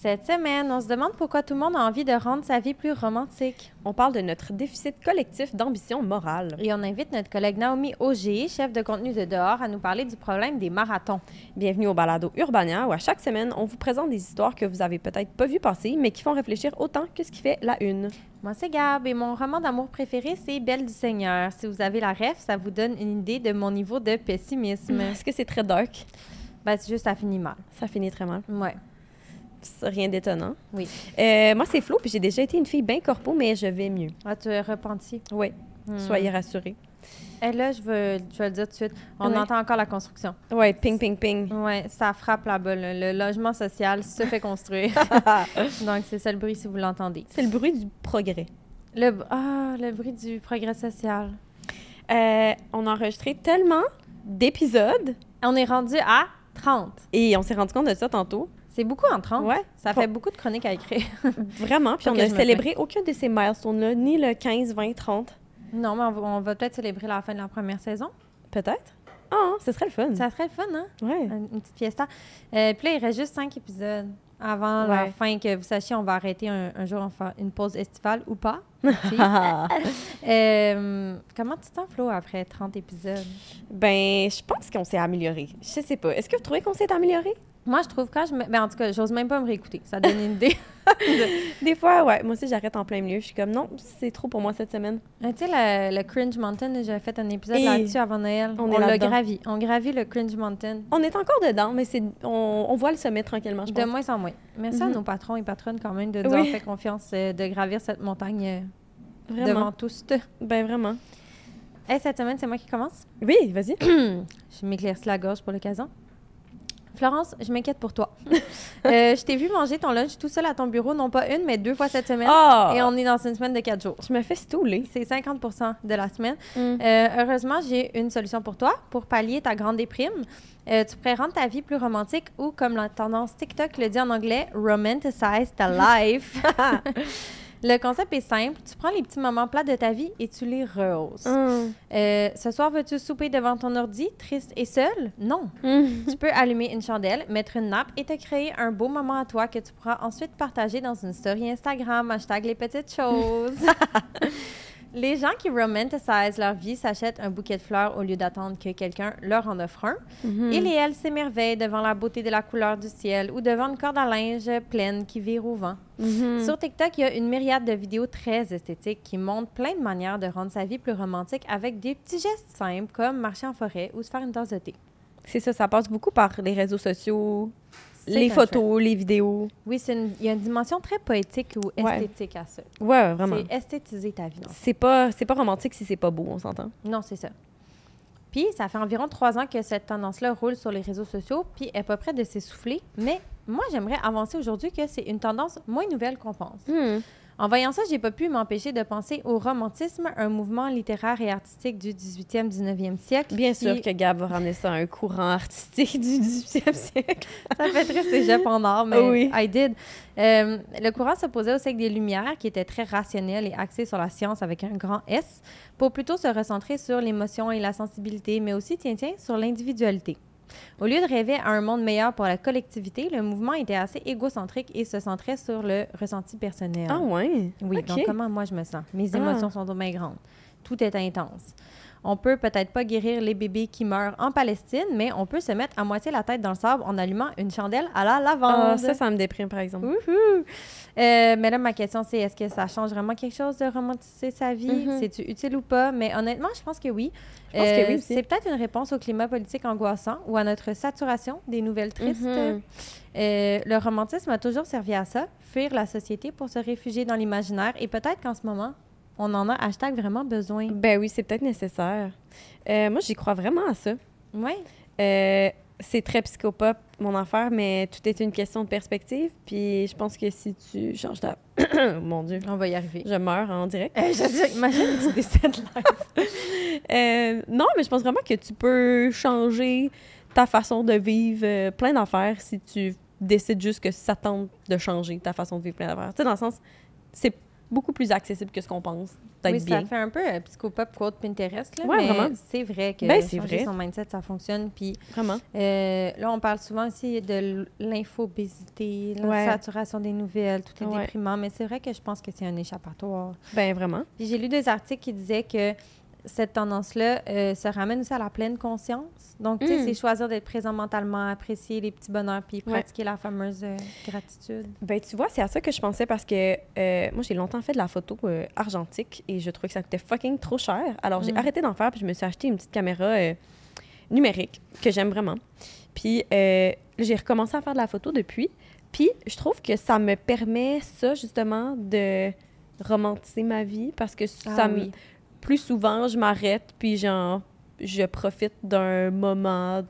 Cette semaine, on se demande pourquoi tout le monde a envie de rendre sa vie plus romantique. On parle de notre déficit collectif d'ambition morale. Et on invite notre collègue Naomi Auger, chef de contenu de Dehors, à nous parler du problème des marathons. Bienvenue au Balado Urbania, où à chaque semaine, on vous présente des histoires que vous avez peut-être pas vues passer, mais qui font réfléchir autant que ce qui fait la une. Moi, c'est Gab et mon roman d'amour préféré, c'est Belle du Seigneur. Si vous avez la ref, ça vous donne une idée de mon niveau de pessimisme. Est-ce que c'est très dark? Ben, c'est juste, ça finit mal. Ça finit très mal. Ouais. C'est rien d'étonnant. Oui. Moi, c'est Flo, puis j'ai déjà été une fille bien corpo, mais je vais mieux. Ah, tu es repenti. Oui, soyez rassurés. Et là, je vais le dire tout de suite. On entend encore la construction. Oui, ping, ping, ping. Oui, ça frappe là-bas. Le logement social se fait construire. Donc, c'est ça le bruit si vous l'entendez. C'est le bruit du progrès. Le bruit du progrès social. On a enregistré tellement d'épisodes. On est rendu à 30. Et on s'est rendu compte de ça tantôt. C'est beaucoup en 30. Ouais. Ça fait beaucoup de chroniques à écrire. Vraiment. Puis on a célébré aucun de ces milestones-là, ni le 15, 20, 30. Non, mais on va peut-être célébrer la fin de la première saison. Peut-être. Ah, ce serait le fun. Ça serait le fun, hein? Ouais. Une petite fiesta. Puis là, il reste juste 5 épisodes. Avant la fin, que vous sachiez, on va arrêter un jour, on va faire une pause estivale ou pas. Comment tu te sens, Flo, après 30 épisodes? Ben, je pense qu'on s'est amélioré. Je sais pas. Est-ce que vous trouvez qu'on s'est amélioré? Moi, je trouve ben, en tout cas, j'ose même pas me réécouter. Ça donne une idée. Des fois, ouais. Moi aussi, j'arrête en plein milieu. Je suis comme, non, c'est trop pour moi cette semaine. Tu sais, le Cringe Mountain, j'ai fait un épisode là-dessus avant Noël. On l'a gravi. On gravit le Cringe Mountain. On est encore dedans, mais on voit le sommet tranquillement, je pense. De moins en moins. Merci à nos patrons et patronnes quand même de nous avoir fait confiance de gravir cette montagne devant tous. Ben vraiment. Hey, cette semaine, c'est moi qui commence? Oui, vas-y. Je m'éclaircis la gorge pour l'occasion. Florence, je m'inquiète pour toi. Je t'ai vu manger ton lunch tout seul à ton bureau, non pas une, mais 2 fois cette semaine. Oh! Et on est dans une semaine de 4 jours. Je me fais stouler. C'est 50 de la semaine. Heureusement, j'ai une solution pour toi, pour pallier ta grande déprime. Tu pourrais rendre ta vie plus romantique ou, comme la tendance TikTok le dit en anglais, romanticize ta life. Le concept est simple. Tu prends les petits moments plats de ta vie et tu les rehausses. Ce soir, veux-tu souper devant ton ordi, triste et seul? Non. Tu peux allumer une chandelle, mettre une nappe et te créer un beau moment à toi que tu pourras ensuite partager dans une story Instagram, #les petites choses. Les gens qui romanticisent leur vie s'achètent un bouquet de fleurs au lieu d'attendre que quelqu'un leur en offre un. Il et elle s'émerveillent devant la beauté de la couleur du ciel ou devant une corde à linge pleine qui vire au vent. Sur TikTok, il y a une myriade de vidéos très esthétiques qui montrent plein de manières de rendre sa vie plus romantique avec des petits gestes simples comme marcher en forêt ou se faire une tasse de thé. C'est ça passe beaucoup par les réseaux sociaux, les photos, les vidéos. Oui, il y a une dimension très poétique ou esthétique à ça. Ouais, vraiment. C'est esthétiser ta vie. C'est pas romantique si c'est pas beau, on s'entend? Non, c'est ça. Puis, ça fait environ 3 ans que cette tendance-là roule sur les réseaux sociaux, puis elle n'est pas prête de s'essouffler. Mais moi, j'aimerais avancer aujourd'hui que c'est une tendance moins nouvelle qu'on pense. En voyant ça, j'ai pas pu m'empêcher de penser au romantisme, un mouvement littéraire et artistique du 18e, 19e siècle. Bien sûr que Gab va ramener ça à un courant artistique du 18e siècle. Ça fait très cégep en art, mais oui. I did. Le courant s'opposait au siècle des Lumières, qui était très rationnel et axé sur la science avec un grand S, pour plutôt se recentrer sur l'émotion et la sensibilité, mais aussi, tiens, sur l'individualité. Au lieu de rêver à un monde meilleur pour la collectivité, le mouvement était assez égocentrique et se centrait sur le ressenti personnel. Ah ouais? Oui, donc comment moi je me sens? Mes émotions sont bien grandes. Tout est intense. On peut peut-être pas guérir les bébés qui meurent en Palestine, mais on peut se mettre à moitié la tête dans le sable en allumant une chandelle à la lavande. Ça me déprime, par exemple. Mais là, ma question, c'est est-ce que ça change vraiment quelque chose de romantiser sa vie? C'est-tu utile ou pas? Mais honnêtement, je pense que oui. Je pense que oui, c'est peut-être une réponse au climat politique angoissant ou à notre saturation des nouvelles tristes. Le romantisme a toujours servi à ça, fuir la société pour se réfugier dans l'imaginaire. Et peut-être qu'en ce moment, on en a vraiment besoin. Ben oui, c'est peut-être nécessaire. Moi, j'y crois vraiment à ça. Oui. C'est très psychopop, mon affaire, mais tout est une question de perspective. Puis je pense que si tu changes ta... Mon Dieu. On va y arriver. Je meurs en direct. Imagine que tu décèdes live. Non, mais je pense vraiment que tu peux changer ta façon de vivre plein d'affaires si tu décides juste que ça tente de changer ta façon de vivre plein d'affaires. Tu sais, dans le sens, beaucoup plus accessible que ce qu'on pense. Peut-être oui, bien. ça fait un peu psychopop quote Pinterest, là, Ouais, mais vraiment. c'est vrai que Ben, c'est changer vrai. son mindset, ça fonctionne. Puis Vraiment. là, on parle souvent aussi de l'infobésité, la Ouais. saturation des nouvelles, tout est Ouais. déprimant, mais c'est vrai que je pense que c'est un échappatoire. Ben, vraiment. Puis j'ai lu des articles qui disaient que cette tendance-là se ramène aussi à la pleine conscience. Donc, tu sais, c'est choisir d'être présent mentalement, apprécier les petits bonheurs, puis pratiquer la fameuse gratitude. Ben, tu vois, c'est à ça que je pensais parce que moi, j'ai longtemps fait de la photo argentique et je trouvais que ça coûtait fucking trop cher. Alors, j'ai arrêté d'en faire puis je me suis acheté une petite caméra numérique que j'aime vraiment. Puis, j'ai recommencé à faire de la photo depuis. Puis, je trouve que ça me permet ça, justement, de romantiser ma vie parce que plus souvent, je m'arrête puis genre, je profite d'un moment,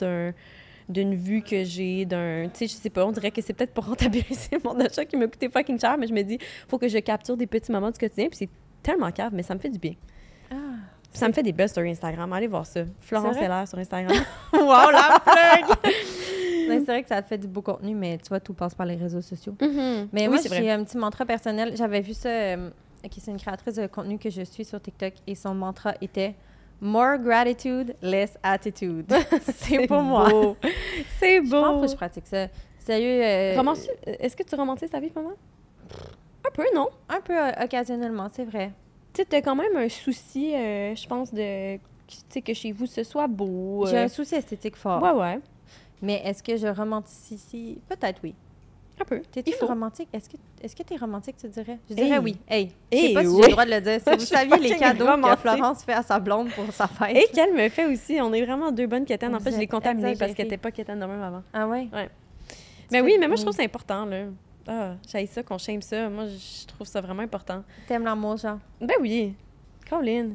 d'une vue que j'ai, tu sais, je sais pas, on dirait que c'est peut-être pour rentabiliser mon achat qui m'a coûté fucking cher, mais je me dis, faut que je capture des petits moments du quotidien, puis c'est tellement cave, mais ça me fait du bien. Ça me fait des belles stories Instagram. Allez voir ça. Florence Heller sur Instagram. Wow, la plug! C'est vrai que ça te fait du beau contenu, mais tu vois, tout passe par les réseaux sociaux. Mais moi, j'ai un petit mantra personnel. J'avais vu ça, c'est une créatrice de contenu que je suis sur TikTok, et son mantra était « More gratitude, less attitude ». C'est pour moi. C'est beau. Je pense que je pratique ça. Sérieux. Est-ce que tu romantises ta vie, maman? Un peu, non? Un peu occasionnellement, c'est vrai. Tu sais, t'as quand même un souci, je pense, tu sais, que chez vous, ce soit beau. J'ai un souci esthétique fort. Ouais. Mais est-ce que je romanticise? Peut-être oui. Un peu. T'es-tu romantique? Est-ce que t'es romantique, tu dirais? Je dirais oui. Hey, je sais pas si oui. j'ai le droit de le dire. Si vous saviez les cadeaux que Florence fait à sa blonde pour sa fête. Et qu'elle me fait aussi. On est vraiment deux bonnes quétaines. En fait, je l'ai contaminées parce qu'elle n'était pas quétaine de même avant. Ah ouais? Ouais. Mais oui, mais moi, je trouve que c'est important, là. Ah, j'haïs ça, qu'on shame ça. Moi, je trouve ça vraiment important. T'aimes l'amour, genre? Ben oui. Colin,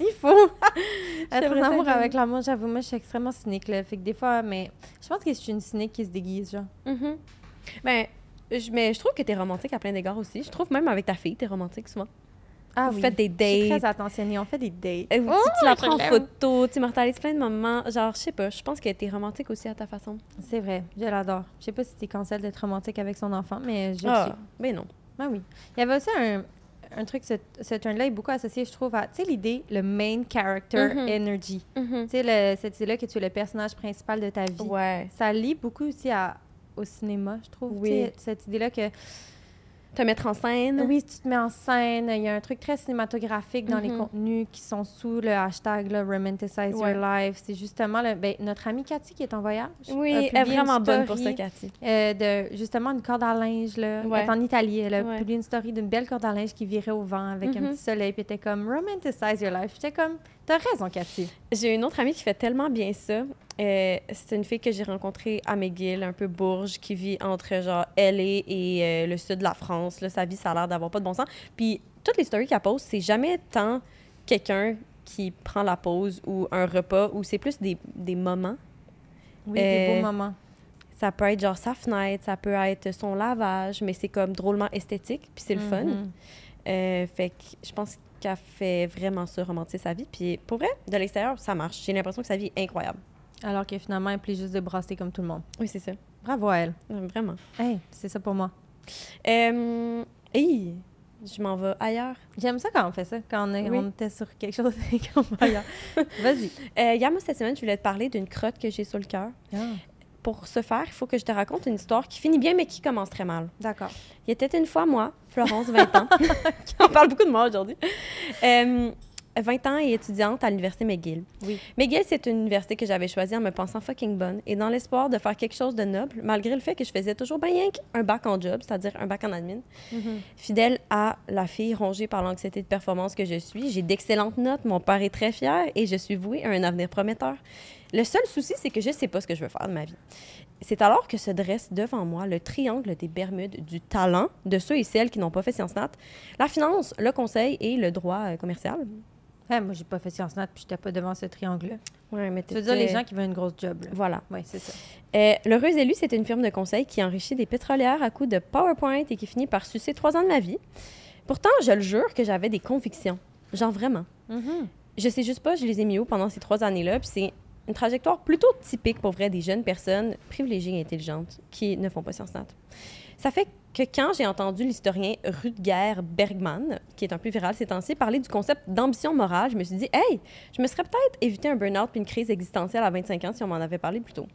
il faut être en amour ça, avec l'amour. J'avoue, moi, je suis extrêmement cynique, là. Fait que des fois, mais je pense que je suis une cynique qui se déguise, genre. Ben, mais je trouve que t'es romantique à plein d'égards aussi. Je trouve même avec ta fille, t'es romantique souvent. Ah Vous oui. faites des dates. Je suis très attentionnée. On fait des dates. Tu la prends en photo, tu immortalises plein de moments. Genre, je sais pas, je pense que t'es romantique aussi à ta façon. C'est vrai, je l'adore. Je sais pas si t'es cancel d'être romantique avec son enfant, mais je le suis. Ben non. Ah oui. Il y avait aussi un truc, ce turn-là est beaucoup associé, je trouve, à, tu sais, l'idée, le main character energy. Tu sais, cette idée-là que tu es le personnage principal de ta vie. Ouais. Ça lie beaucoup aussi au cinéma, je trouve. Oui. Tu sais, cette idée-là que... Te mettre en scène. Oui, tu te mets en scène. Il y a un truc très cinématographique dans les contenus qui sont sous le hashtag là, Romanticize Your Life. C'est justement notre amie Cathy qui est en voyage. Oui, elle est vraiment bonne pour ça, Cathy. Justement, une corde à linge. Là. Elle est en Italie. Elle a publié une story d'une belle corde à linge qui virait au vent avec un petit soleil. Puis elle était comme Romanticize Your Life. J'étais comme, t'as raison, Cathy. J'ai une autre amie qui fait tellement bien ça. C'est une fille que j'ai rencontrée à McGill, un peu bourge, qui vit entre genre LA et le sud de la France. Là, sa vie, ça a l'air d'avoir pas de bon sens. Puis toutes les stories qu'elle pose, c'est jamais tant quelqu'un qui prend la pause ou un repas, ou c'est plus des moments. Oui, des beaux moments. Ça peut être genre sa fenêtre, ça peut être son lavage, mais c'est comme drôlement esthétique, puis c'est le fun. Fait que je pense qu'elle fait vraiment ça, romantiser sa vie. Puis pour vrai, de l'extérieur, ça marche. J'ai l'impression que sa vie est incroyable. Alors que finalement, elle plaît juste de brasser comme tout le monde. Oui, c'est ça. Bravo à elle. Vraiment. Hey, c'est ça pour moi. Je m'en vais ailleurs. J'aime ça quand on fait ça, quand on était sur quelque chose et qu'on va ailleurs. Vas-y. Hier, moi, cette semaine, je voulais te parler d'une crotte que j'ai sur le cœur. Pour ce faire, il faut que je te raconte une histoire qui finit bien, mais qui commence très mal. D'accord. Il était une fois, moi, Florence, 20 ans. On parle beaucoup de moi aujourd'hui. 20 ans et étudiante à l'université McGill. Oui. McGill, c'est une université que j'avais choisie en me pensant fucking bonne et dans l'espoir de faire quelque chose de noble, malgré le fait que je faisais toujours bien un bac en job, c'est-à-dire un bac en admin. Fidèle à la fille rongée par l'anxiété de performance que je suis, j'ai d'excellentes notes, mon père est très fier et je suis vouée à un avenir prometteur. Le seul souci, c'est que je ne sais pas ce que je veux faire de ma vie. C'est alors que se dresse devant moi le triangle des Bermudes du talent de ceux et celles qui n'ont pas fait Sciences Nat, la finance, le conseil et le droit commercial. Moi, j'ai pas fait Sciences Nat, puis j'étais pas devant ce triangle-là. Ouais, mais tu veux dire les gens qui veulent une grosse job. Là. Voilà. Oui, c'est ça. L'Heureuse Élue, c'est une firme de conseil qui enrichit des pétrolières à coups de PowerPoint et qui finit par sucer 3 ans de ma vie. Pourtant, je le jure que j'avais des convictions. Genre vraiment. Je sais juste pas, je les ai mis où pendant ces 3 années-là, puis c'est une trajectoire plutôt typique pour vrai des jeunes personnes privilégiées et intelligentes qui ne font pas Sciences Nat. Ça fait que quand j'ai entendu l'historien Rutger Bergman, qui est un peu viral ces temps-ci, parler du concept d'ambition morale, je me suis dit, hey, je me serais peut-être évité un burn-out puis une crise existentielle à 25 ans si on m'en avait parlé plus tôt.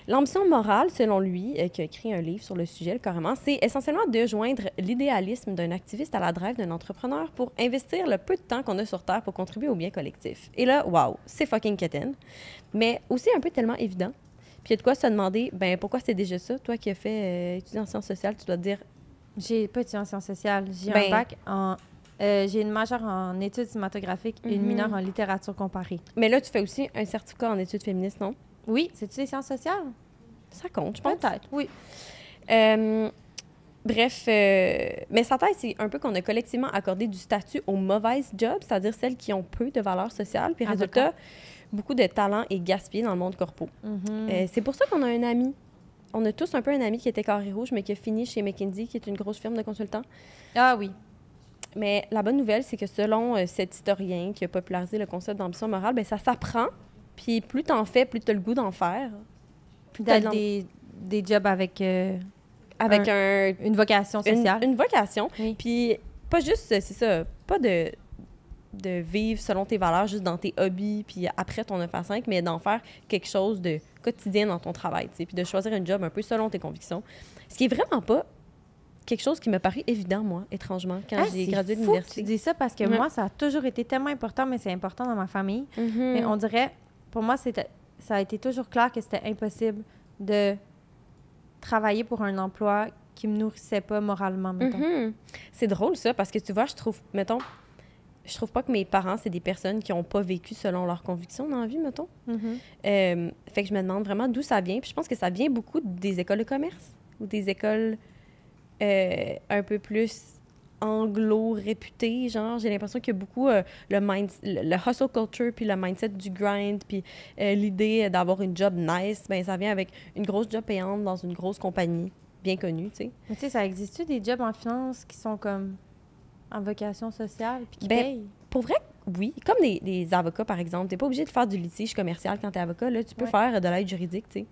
L'ambition morale, selon lui, qui a écrit un livre sur le sujet, carrément, c'est essentiellement de joindre l'idéalisme d'un activiste à la drive d'un entrepreneur pour investir le peu de temps qu'on a sur Terre pour contribuer au bien collectif. Et là, wow, c'est fucking quétaine. Mais aussi un peu tellement évident. Puis il y a de quoi se demander, ben pourquoi c'est déjà ça? Toi qui as fait études en sciences sociales, tu dois te dire... J'ai pas étudié en sciences sociales. J'ai un bac en... j'ai une majeure en études cinématographiques et une mineure en littérature comparée. Mais là, tu fais aussi un certificat en études féministes, non? Oui, c'est-tu les sciences sociales? Ça compte, je pense. Peut-être, oui. Bref, mais sa thèse, c'est un peu qu'on a collectivement accordé du statut aux mauvaises jobs, c'est-à-dire celles qui ont peu de valeur sociale. Puis résultat, beaucoup de talent est gaspillé dans le monde corpo. C'est pour ça qu'on a un ami. On a tous un peu un ami qui était carré rouge, mais qui a fini chez McKinsey, qui est une grosse firme de consultants. Ah oui. Mais la bonne nouvelle, c'est que selon cet historien qui a popularisé le concept d'ambition morale, ben ça s'apprend. Puis plus t'en fais, plus t'as le goût d'en faire. Des jobs avec une vocation sociale. Une vocation. Oui. Puis pas juste, c'est ça, pas de vivre selon tes valeurs, juste dans tes hobbies, puis après ton 9 à 5, mais d'en faire quelque chose de quotidien dans ton travail, tu sais, puis de choisir un job un peu selon tes convictions. Ce qui est vraiment pas quelque chose qui me paraît évident, moi, étrangement, quand j'ai gradué de l'université. Tu dis ça parce que moi, ça a toujours été tellement important, mais c'est important dans ma famille. Mais on dirait, pour moi, ça a été toujours clair que c'était impossible de travailler pour un emploi qui me nourrissait pas moralement, mettons. C'est drôle, ça, parce que tu vois, je trouve pas que mes parents, c'est des personnes qui n'ont pas vécu selon leurs convictions dans la vie, mettons. Fait que je me demande vraiment d'où ça vient. Puis je pense que ça vient beaucoup des écoles de commerce ou des écoles un peu plus anglo-réputées, genre. J'ai l'impression qu'il y a beaucoup le hustle culture, puis le mindset du grind, puis l'idée d'avoir une job nice, ben ça vient avec une grosse job payante dans une grosse compagnie bien connue, tu sais. Mais tu sais, ça existe-tu des jobs en finance qui sont comme en vocation sociale, puis qui payent? Pour vrai, oui. Comme des avocats, par exemple. T'es pas obligé de faire du litige commercial quand t'es avocat. Là, tu peux faire de l'aide juridique, tu sais.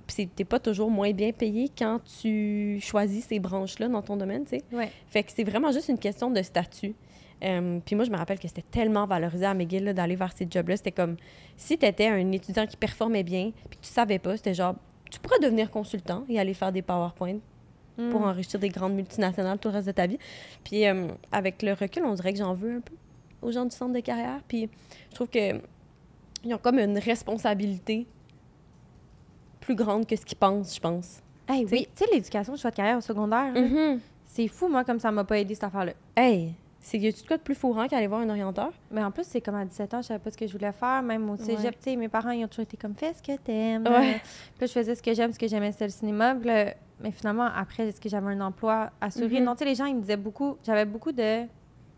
Puis t'es pas toujours moins bien payé quand tu choisis ces branches-là dans ton domaine, tu sais. Fait que c'est vraiment juste une question de statut. Puis moi, je me rappelle que c'était tellement valorisé à McGill là, d'aller vers ces jobs-là. C'était comme, si t'étais un étudiant qui performait bien, puis que tu savais pas, c'était genre, tu pourrais devenir consultant et aller faire des PowerPoint pour enrichir des grandes multinationales tout le reste de ta vie. Puis avec le recul, on dirait que j'en veux un peu aux gens du centre de carrière. Puis je trouve qu'ils ont comme une responsabilité plus grande que ce qu'ils pensent, je pense. Hey, oui, tu sais, l'éducation, le choix de carrière au secondaire, c'est fou, moi, comme ça m'a pas aidé cette affaire-là. Hey, y a-tu de quoi de plus fourrant qu'aller voir un orienteur? Mais en plus, c'est comme à 17 ans, je savais pas ce que je voulais faire, même au cégep, tu sais, mes parents, ils ont toujours été comme, fais ce que t'aimes. Puis là, je faisais ce que j'aime, ce que j'aimais, c'était le cinéma. Puis là, mais finalement, après, est-ce que j'avais un emploi assuré? Non, tu sais, les gens, ils me disaient beaucoup, j'avais beaucoup de...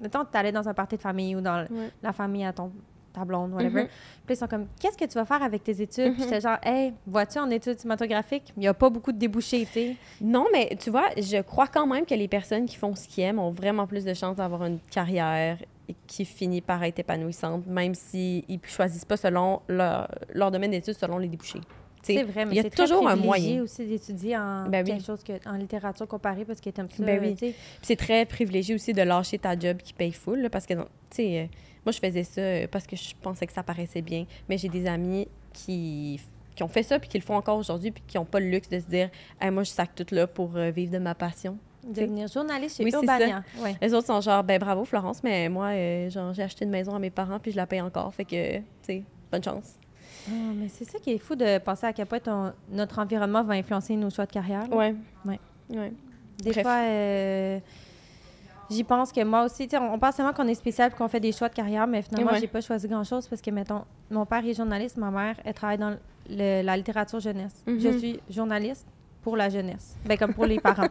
Mettons, tu allais dans un party de famille ou dans la famille à ta blonde, whatever. Puis ils sont comme, qu'est-ce que tu vas faire avec tes études? Puis j'étais genre, hey, vois-tu, en études cinématographiques, il n'y a pas beaucoup de débouchés, tu sais. Non, mais tu vois, je crois quand même que les personnes qui font ce qu'ils aiment ont vraiment plus de chances d'avoir une carrière qui finit par être épanouissante, même s'ils ne choisissent pas selon leur domaine d'études, selon les débouchés. C'est vrai, mais c'est toujours un moyen aussi d'étudier en quelque chose en littérature comparée parce que t'aimes ça. Puis c'est très privilégié aussi de lâcher ta job qui paye full, là, parce que, tu sais, moi, je faisais ça parce que je pensais que ça paraissait bien, mais j'ai des amis qui ont fait ça puis qui le font encore aujourd'hui puis qui n'ont pas le luxe de se dire hey, « moi, je sac tout là pour vivre de ma passion ». Devenir journaliste chez Urbania. Les autres sont genre « ben bravo, Florence, mais moi, j'ai acheté une maison à mes parents puis je la paye encore, fait que, tu sais, bonne chance ». Mais c'est ça qui est fou de penser à quel point notre environnement va influencer nos choix de carrière. Oui. Des fois, j'y pense que moi aussi, on pense tellement qu'on est spécial et qu'on fait des choix de carrière, mais finalement, j'ai pas choisi grand-chose parce que, mettons, mon père est journaliste, ma mère, elle travaille dans la littérature jeunesse. Je suis journaliste pour la jeunesse. Ben comme pour les parents.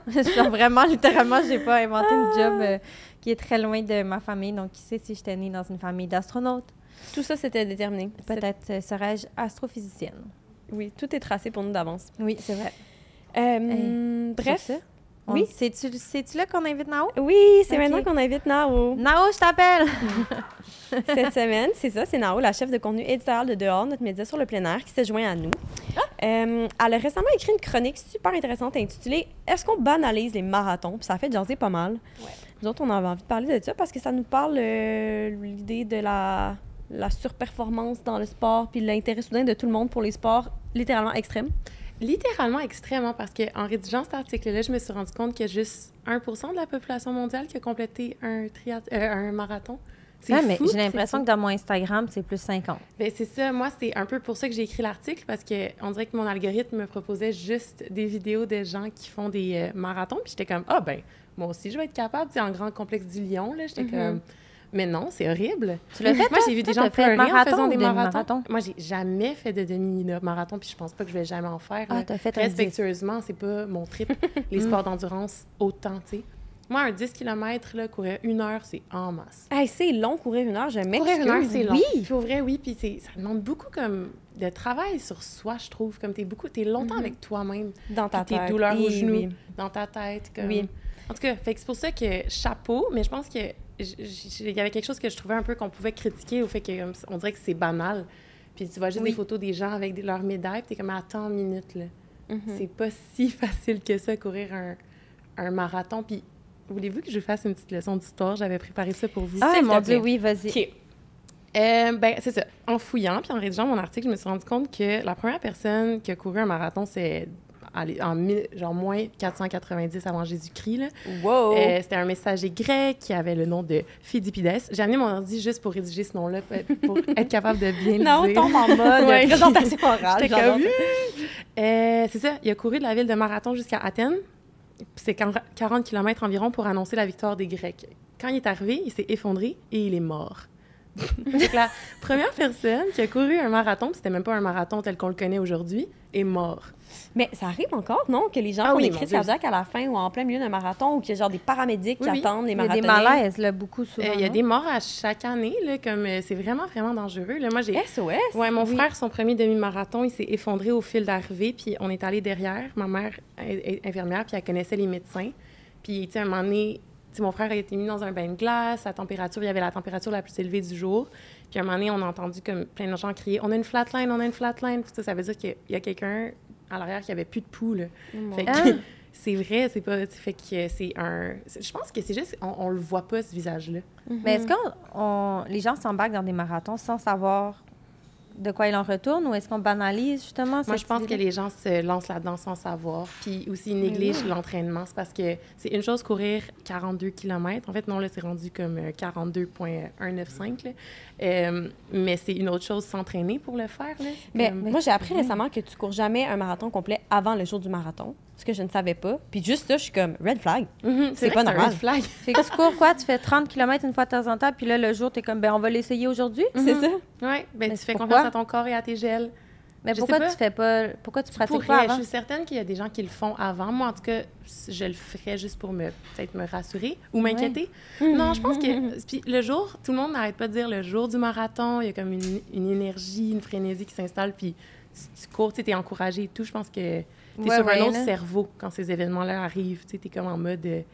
Vraiment, littéralement, j'ai pas inventé une job qui est très loin de ma famille. Donc, qui sait si j'étais née dans une famille d'astronautes? Tout ça, c'était déterminé. Peut-être serais-je astrophysicienne. Oui, tout est tracé pour nous d'avance. Oui, c'est vrai. Bref. Oui. C'est-tu là qu'on invite Nao? Oui, c'est maintenant qu'on invite Nao. Nao, je t'appelle! Cette semaine, c'est ça, c'est Nao, la chef de contenu éditorial de Dehors, notre média sur le plein air, qui s'est joint à nous. Elle a récemment écrit une chronique super intéressante intitulée « Est-ce qu'on banalise les marathons? » Puis ça a fait jaser pas mal. Ouais. Nous autres, on avait envie de parler de ça parce que ça nous parle l'idée de la surperformance dans le sport puis l'intérêt soudain de tout le monde pour les sports littéralement extrêmes. Littéralement extrêmement, parce qu'en rédigeant cet article-là, je me suis rendu compte qu'il y a juste 1% de la population mondiale qui a complété un marathon. Ouais, mais j'ai l'impression que dans mon Instagram, c'est plus 50. Bien, c'est ça. Moi, c'est un peu pour ça que j'ai écrit l'article, parce qu'on dirait que mon algorithme me proposait juste des vidéos de gens qui font des marathons. Puis j'étais comme, moi aussi, je vais être capable. Tu sais, en grand complexe du Lion, là, j'étais comme... Mais non, c'est horrible. Tu l'as fait, moi, j'ai vu des gens pleurer en faisant des marathons. Moi, j'ai jamais fait de demi-marathon, puis je pense pas que je vais jamais en faire. Ah, t'as fait respectueusement, c'est pas mon trip, les sports d'endurance, autant, tu sais. Moi, un 10 km, là, courir 1 heure, c'est en masse. Hey, c'est long, courir 1 heure, je m'excuse. Courir 1 heure, c'est long. Oui. Pour vrai, oui, puis ça demande beaucoup comme de travail sur soi, je trouve. Comme t'es longtemps avec toi-même. Dans ta tête. Tes douleurs aux genoux, oui. dans ta tête. Comme... Oui. En tout cas, c'est pour ça que chapeau, mais je pense que il y avait quelque chose que je trouvais un peu qu'on pouvait critiquer au fait qu'on dirait que c'est banal. Puis tu vois juste des photos des gens avec leurs médailles, puis t'es comme, attends une minute, là. C'est pas si facile que ça, courir un marathon. Puis voulez-vous que je fasse une petite leçon d'histoire? J'avais préparé ça pour vous. Ah, mon Dieu, oui, vas-y. OK. Ben, c'est ça. En fouillant puis en rédigeant mon article, je me suis rendu compte que la première personne qui a couru un marathon, c'est genre moins 490 avant Jésus-Christ. Là. Wow! C'était un messager grec qui avait le nom de Phidippides. J'ai amené mon ordi juste pour rédiger ce nom-là, pour être capable de bien le dire. Non, tombe en mode présentation orale. J'étais comme... c'est ça. Il a couru de la ville de Marathon jusqu'à Athènes. C'est 40 km environ pour annoncer la victoire des Grecs. Quand il est arrivé, il s'est effondré et il est mort. Donc, la première personne qui a couru un marathon, puis c'était même pas un marathon tel qu'on le connaît aujourd'hui, est mort. Mais ça arrive encore, non? Que les gens font des crises cardiaques à la fin ou en plein milieu d'un marathon ou qu'il y a genre des paramédics qui attendent les marathoniens. Il y a des malaises, là, beaucoup souvent. Il y a des morts à chaque année, là, comme c'est vraiment, vraiment dangereux. Là, moi, j'ai... SOS? Ouais, mon frère, son premier demi-marathon, il s'est effondré au fil d'arrivée, puis on est allé derrière. Ma mère est infirmière, puis elle connaissait les médecins. Puis, tu sais, à un moment donné, mon frère a été mis dans un bain de glace, il y avait la température la plus élevée du jour. Puis à un moment donné, on a entendu comme plein de gens crier « On a une flatline, on a une flatline ». Puis ça veut dire qu'il y a quelqu'un à l'arrière qui avait plus de pouls, là. Fait que, c'est vrai, c'est pas... Fait que c'est un... Je pense que c'est juste... On le voit pas, ce visage-là. Mais est-ce que les gens s'embarquent dans des marathons sans savoir de quoi il en retourne, ou est-ce qu'on banalise justement Moi, je pense que les gens se lancent là-dedans sans savoir, puis aussi ils négligent l'entraînement. C'est parce que c'est une chose courir 42 km. En fait, non, là, c'est rendu comme 42,195, mais c'est une autre chose s'entraîner pour le faire, là. Mais moi, j'ai appris récemment que tu cours jamais un marathon complet avant le jour du marathon, ce que je ne savais pas. Puis juste ça, je suis comme, red flag. C'est pas normal. Un red flag. Fait que tu cours quoi? Tu fais 30 km une fois de temps en temps, puis là, le jour, t'es comme, on va l'essayer aujourd'hui? C'est ça? Oui, ben tu fais pourquoi? confiance à ton corps et à tes gels. Mais pourquoi tu pratiques pas avant? Je suis certaine qu'il y a des gens qui le font avant. Moi, en tout cas, je le ferais juste pour peut-être me rassurer ou m'inquiéter. Non, je pense que... Puis le jour, tout le monde n'arrête pas de dire le jour du marathon, il y a comme une énergie, une frénésie qui s'installe, puis tu cours, tu es encouragé et tout. Je pense que tu es sur un autre cerveau quand ces événements-là arrivent. Tu es comme en mode...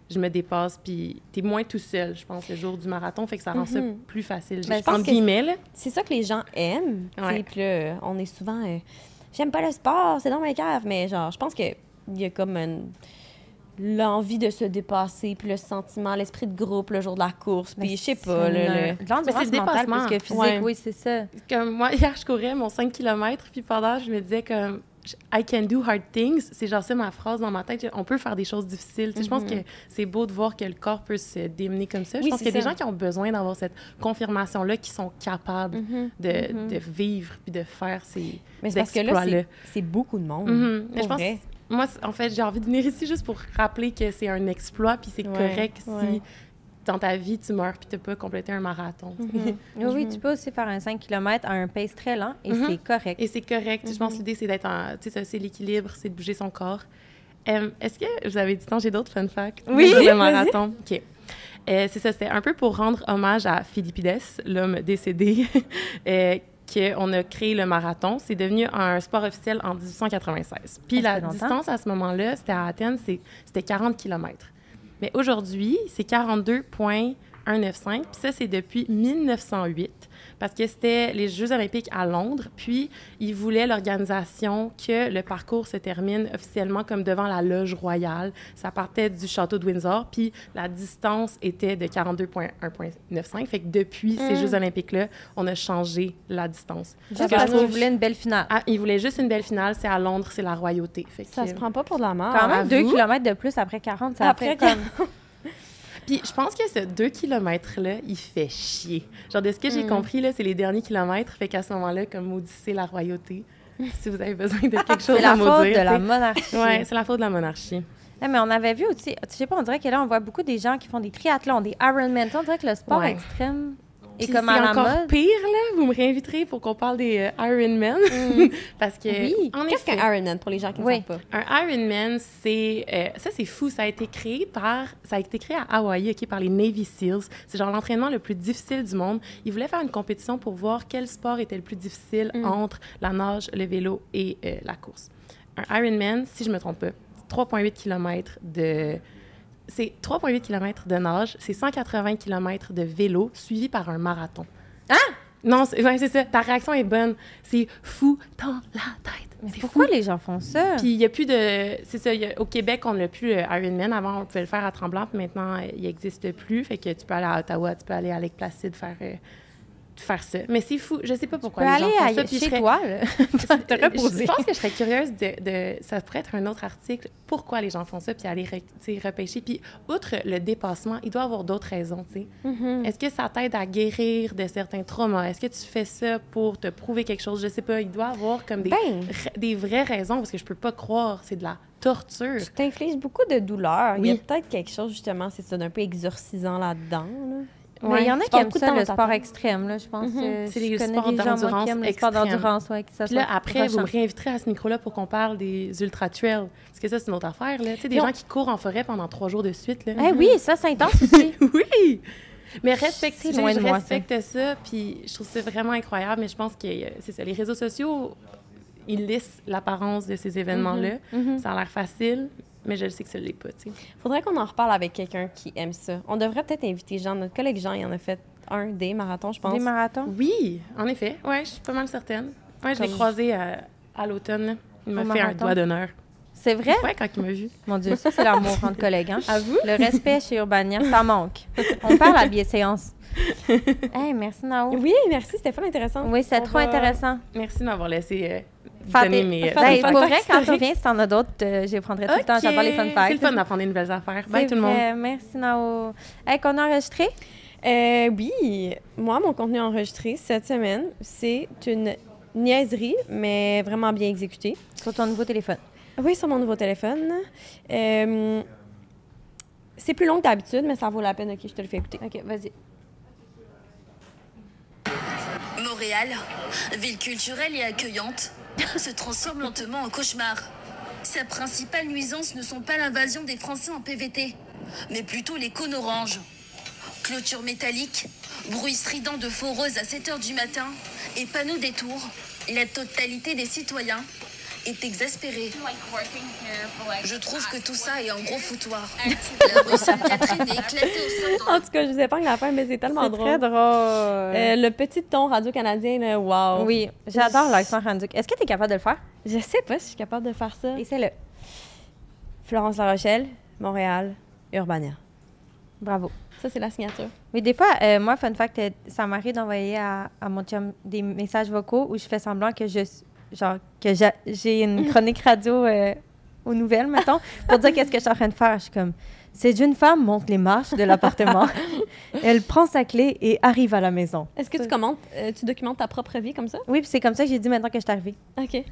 je me dépasse, puis t'es moins tout seul, je pense, le jour du marathon, fait que ça rend ça plus facile. Ben, Je pense guillemets, là. C'est ça que les gens aiment, puis là, on est souvent... j'aime pas le sport, c'est dans ma cave, mais genre, je pense qu'il y a comme l'envie de se dépasser, puis le sentiment, l'esprit de groupe le jour de la course, puis je sais pas, l'endurance mentale plus que physique, oui, c'est ça. Comme moi, hier, je courais mon 5 km, puis pendant, je me disais comme... I can do hard things, c'est genre ça ma phrase dans ma tête. On peut faire des choses difficiles. Je pense que c'est beau de voir que le corps peut se démener comme ça. Je pense qu'il y a des gens qui ont besoin d'avoir cette confirmation-là, qui sont capables de vivre puis de faire ces mais c'est parce que là, c'est beaucoup de monde. Mais je pense, moi, en fait, j'ai envie de venir ici juste pour rappeler que c'est un exploit puis c'est correct si dans ta vie, tu meurs puis tu n'as pas complété un marathon. Oui, tu peux aussi faire un 5 km à un pace très lent et c'est correct. Et c'est correct. Je pense que l'idée, c'est d'être c'est l'équilibre, c'est de bouger son corps. Est-ce que vous avez du temps? J'ai d'autres fun facts sur le marathon. OK. C'est ça, c'était un peu pour rendre hommage à Phidippides, l'homme décédé, qu'on a créé le marathon. C'est devenu un sport officiel en 1896. Puis la distance à ce moment-là, c'était à Athènes, c'était 40 km. Mais aujourd'hui, c'est 42,195. Puis ça, c'est depuis 1908. parce que c'était les Jeux olympiques à Londres, puis ils voulaient l'organisation que le parcours se termine officiellement comme devant la loge royale. Ça partait du château de Windsor, puis la distance était de 42,195. Fait que depuis ces Jeux olympiques-là, on a changé la distance. Juste parce qu'ils voulaient une belle finale. Ah, ils voulaient juste une belle finale. C'est à Londres, c'est la royauté. Fait que, Ça se prend pas pour de la mort. Quand même 2 km de plus après 40, ça Après fait comme... Puis je pense que ce 2 kilomètres-là, il fait chier. Genre, de ce que j'ai compris, là, c'est les derniers kilomètres. Fait qu'à ce moment-là, comme maudissez la royauté, si vous avez besoin de quelque chose à maudire. C'est la faute de la monarchie. Oui, c'est la faute de la monarchie. Ouais, mais on avait vu aussi, je sais pas, on dirait que là, on voit beaucoup des gens qui font des triathlons, des Ironman. On dirait que le sport extrême est Puis comme c'est à la encore mode. pire, là. Vous me réinviterez pour qu'on parle des Ironman. Parce que, Oui. en Qu'est-ce effet, qu'un Ironman pour les gens qui ne savent pas? un Ironman, c'est... ça, c'est fou. Ça a été créé à Hawaï, OK, par les Navy Seals. C'est genre l'entraînement le plus difficile du monde. Ils voulaient faire une compétition pour voir quel sport était le plus difficile entre la nage, le vélo et la course. Un Ironman, si je me trompe pas, 3,8 km de... C'est 3,8 km de nage, c'est 180 km de vélo, suivi par un marathon. Ah! Non, c'est ça. Ta réaction est bonne. C'est fou dans la tête. Mais C'est pourquoi fou. les gens font ça? Puis il n'y a plus de... C'est ça, au Québec, on n'a plus Ironman. Avant, on pouvait le faire à Tremblant, puis maintenant, il n'existe plus. Fait que tu peux aller à Ottawa, tu peux aller à Lake-Placide faire ça. Mais c'est fou. Je sais pas pourquoi Tu peux les gens aller font ça. Puis chez toi, là. te reposer. Je pense que je serais curieuse ça pourrait être un autre article. Pourquoi les gens font ça, puis aller repêcher. Puis, outre le dépassement, il doit y avoir d'autres raisons, tu sais. Est-ce que ça t'aide à guérir de certains traumas? Est-ce que tu fais ça pour te prouver quelque chose? Je sais pas. Il doit y avoir comme des vraies raisons, parce que je peux pas croire. C'est de la torture. Tu t'infliges beaucoup de douleur. Il y a Oui. peut-être quelque chose, justement, c'est ça, d'un peu exorcisant là-dedans. Là. Mais il y en a Tu qui passes aiment beaucoup de ça, temps le dans ta sport tête. extrême, là, je pense. C'est les je connais sports des gens, moi, d'endurance qui aiment les sports extrêmes. d'endurance, ouais, que ça Puis soit là, après, vous me rushant. réinviterez à ce micro-là pour qu'on parle des ultra-trails. Parce que ça, c'est une autre affaire, là. Tu sais, des Non. gens qui courent en forêt pendant 3 jours de suite, là. Eh oui, ça, c'est intense aussi. Oui! Mais je loin de moi, respecte ça, puis je trouve ça vraiment incroyable, mais je pense que c'est ça. Les réseaux sociaux, ils lissent l'apparence de ces événements-là. Ça a l'air facile, mais je le sais que ça ne l'est pas, tu sais. Faudrait qu'on en reparle avec quelqu'un qui aime ça. On devrait peut-être inviter Jean. Notre collègue Jean, il en a fait un des marathons, je pense. Des marathons. Oui, en effet. Ouais, je suis pas mal certaine. Ouais, je l'ai croisé à l'automne, là. Il m'a Au fait un marathon. doigt d'honneur. C'est vrai? Ouais, quand il m'a vu. Mon Dieu, ça, c'est l'amour entre collègues. Hein? À vous? Le respect chez Urbania, ça manque. On parle à la bienséance. Hey, merci, Nao. Oui, merci, c'était fun intéressant. Oui, c'est On trop va- intéressant. Merci de m'avoir laissé Faire donner des- mes... faire Ben, des fun pour facts vrai, quand tu historiques. reviens, si t'en as d'autres, je les prendrai tout le temps. Ok. J'adore les fun facts. C'est le fun d'apprendre des nouvelles affaires. Bye C'est tout le monde. vrai. Merci, Nao. Hey, qu'on a enregistré? Oui, moi, mon contenu enregistré cette semaine, c'est une niaiserie, mais vraiment bien exécutée. Sur ton nouveau téléphone. Oui, sur mon nouveau téléphone. C'est plus long que d'habitude, mais ça vaut la peine. OK, je te le fais écouter. OK, vas-y. Montréal, ville culturelle et accueillante, se transforme lentement en cauchemar. Sa principale nuisance ne sont pas l'invasion des Français en PVT, mais plutôt les cônes oranges. Clôture métallique, bruit strident de foreuses à 7 h du matin et panneaux des tours, la totalité des citoyens est exaspérée. Je trouve que tout ça est un gros foutoir. La rue Sainte-Catherine est éclatée au sein En tout cas, je vous épargne la fin, mais c'est tellement C'est drôle. très drôle. Le petit ton radio-canadien, là, wow. Oui, j'adore l'accent rendu. Est-ce que tu es capable de le faire? Je sais pas si je suis capable de faire ça. Essaie-le. Florence La Rochelle, Montréal, Urbania. Bravo. Ça, c'est la signature. Oui, des fois, moi, fun fact, ça m'arrive d'envoyer à mon chum des messages vocaux où je fais semblant que j'ai une chronique radio aux nouvelles, mettons, pour dire qu'est-ce que je suis en train de faire. Je suis comme, cette jeune femme monte les marches de l'appartement, elle prend sa clé et arrive à la maison. Est-ce que tu documentes ta propre vie comme ça? Oui, puis c'est comme ça que j'ai dit maintenant que je suis arrivée. OK.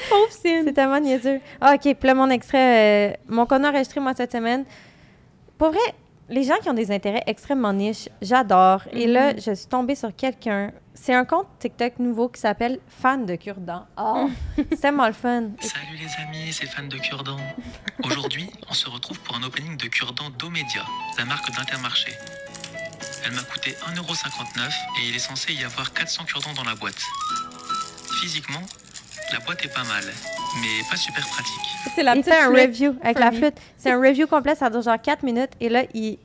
Pauvre Cine. C'est tellement niaiseux. Ah, OK, puis là, mon extrait, mon qu'on a enregistré, moi, cette semaine. Pour vrai, les gens qui ont des intérêts extrêmement niches, j'adore. Et là, je suis tombée sur quelqu'un. C'est un compte TikTok nouveau qui s'appelle Fan de Cure-dents. Oh, c'est tellement le fun. Salut les amis, c'est Fan de Cure-dents. Aujourd'hui, on se retrouve pour un opening de Cure-dents d'Omédia, la marque d'Intermarché. Elle m'a coûté 1,59 € et il est censé y avoir 400 cure-dents dans la boîte. Physiquement, la boîte est pas mal, mais pas super pratique. C'est la Il petite fait un flûte review avec for la me. flûte. C'est un review complet, ça dure genre 4 minutes. Et là, il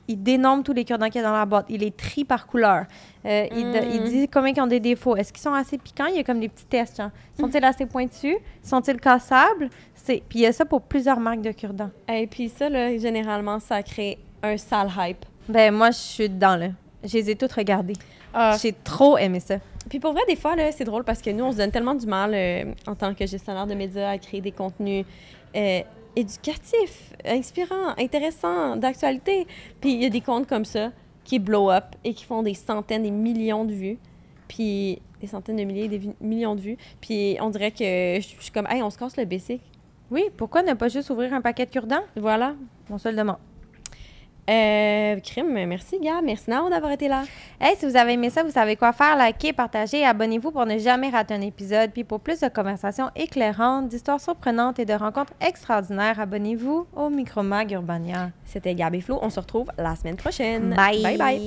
il dénombre tous les cure-dents qu'il y a dans la boîte. Il les trie par couleur. Il dit combien ils ont des défauts. Est-ce qu'ils sont assez piquants? Il y a comme des petits tests. Hein. Sont-ils assez pointus? Sont-ils cassables? Puis il y a ça pour plusieurs marques de cure-dents. Et puis ça, là, généralement, ça crée un sale hype. Ben moi, je suis dedans, là. Je les ai toutes regardées. J'ai trop aimé ça. Puis pour vrai, des fois, là, c'est drôle parce que nous, on se donne tellement du mal en tant que gestionnaire de médias à créer des contenus éducatifs, inspirants, intéressants, d'actualité. Puis il y a des comptes comme ça qui blow up et qui font des centaines, des millions de vues. Puis des centaines de milliers, des millions de vues. Puis on dirait que je suis comme, hey, on se casse le basic. Oui, pourquoi ne pas juste ouvrir un paquet de cure-dents? Voilà. On se le demande. Crime, merci Gab, merci Nao d'avoir été là. Hey, si vous avez aimé ça, vous savez quoi faire, likez, partagez et abonnez-vous pour ne jamais rater un épisode. Puis pour plus de conversations éclairantes, d'histoires surprenantes et de rencontres extraordinaires, abonnez-vous au Micromag Urbania. C'était Gab et Flo, on se retrouve la semaine prochaine. Bye! Bye bye!